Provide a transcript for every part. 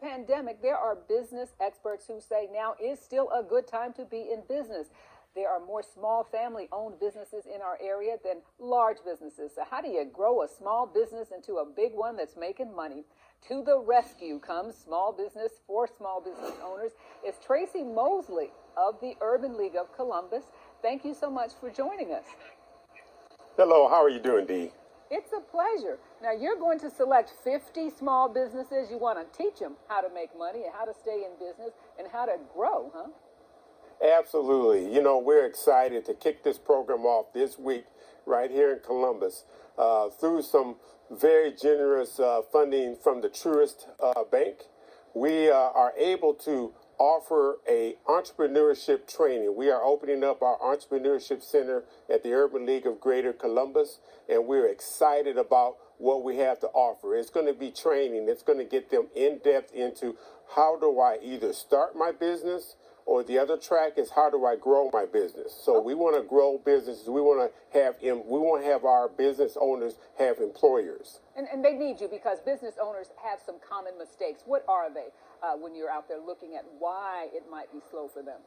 pandemic, there are business experts who say now is still a good time to be in business. There are more small family-owned businesses in our area than large businesses. So how do you grow a small business into a big one that's making money? To the rescue comes small business for small business owners. It's Tracey Mosley of the Urban League of Columbus. Thank you so much for joining us. Hello, how are you doing, Dee? It's a pleasure. Now, you're going to select 50 small businesses. You want to teach them how to make money and how to stay in business and how to grow, huh? Absolutely. You know, we're excited to kick this program off this week right here in Columbus through some very generous funding from the Truist Bank. We are able to offer a entrepreneurship training. We are opening up our entrepreneurship center at the Urban League of Greater Columbus, and we're excited about what we have to offer. It's going to be training. It's going to get them in depth into how do I either start my business, or the other track is how do I grow my business. So we want to grow businesses. We want to have our business owners have employers. And they need you because business owners have some common mistakes. What are they when you're out there looking at why it might be slow for them?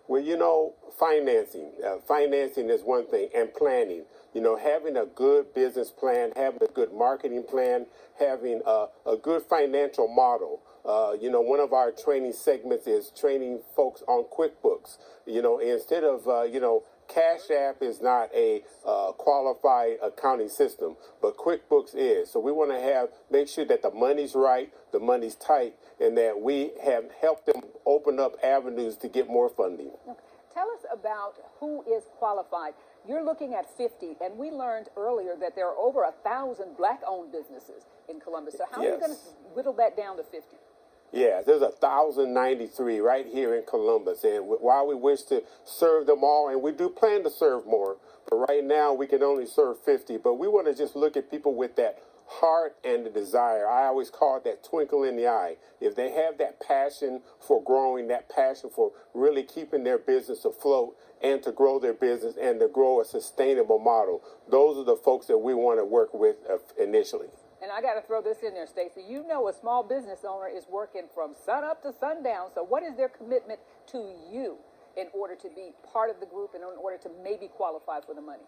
Well, you know, financing. Financing is one thing, and planning. You know, having a good business plan, having a good marketing plan, having a good financial model. You know, one of our training segments is training folks on QuickBooks. You know, instead of, Cash App is not a qualified accounting system, but QuickBooks is. So we want to make sure that the money's right, the money's tight, and that we have helped them open up avenues to get more funding. Okay. Tell us about who is qualified. You're looking at 50, and we learned earlier that there are over 1,000 Black-owned businesses in Columbus. So how are you going to whittle that down to 50? Yeah, there's 1,093 right here in Columbus, and while we wish to serve them all, and we do plan to serve more, but right now we can only serve 50, but we want to just look at people with that heart and the desire. I always call it that twinkle in the eye. If they have that passion for growing, that passion for really keeping their business afloat and to grow their business and to grow a sustainable model, those are the folks that we want to work with initially. And I got to throw this in there, Stacey. You know a small business owner is working from sun up to sundown. So what is their commitment to you in order to be part of the group and in order to maybe qualify for the money?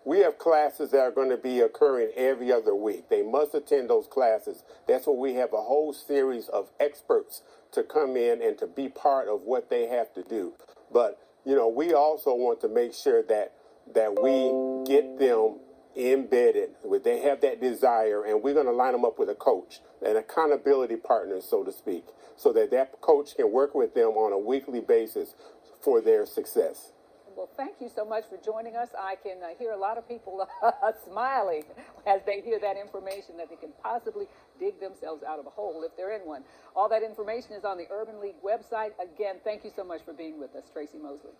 We have classes that are going to be occurring every other week. They must attend those classes. That's where we have a whole series of experts to come in and to be part of what they have to do. But, you know, we also want to make sure that we get them embedded, they have that desire, and we're going to line them up with a coach, an accountability partner, so to speak, so that that coach can work with them on a weekly basis for their success. Well, thank you so much for joining us. I can hear a lot of people smiling as they hear that information that they can possibly dig themselves out of a hole if they're in one. All that information is on the Urban League website. Again, thank you so much for being with us, Tracey Mosley.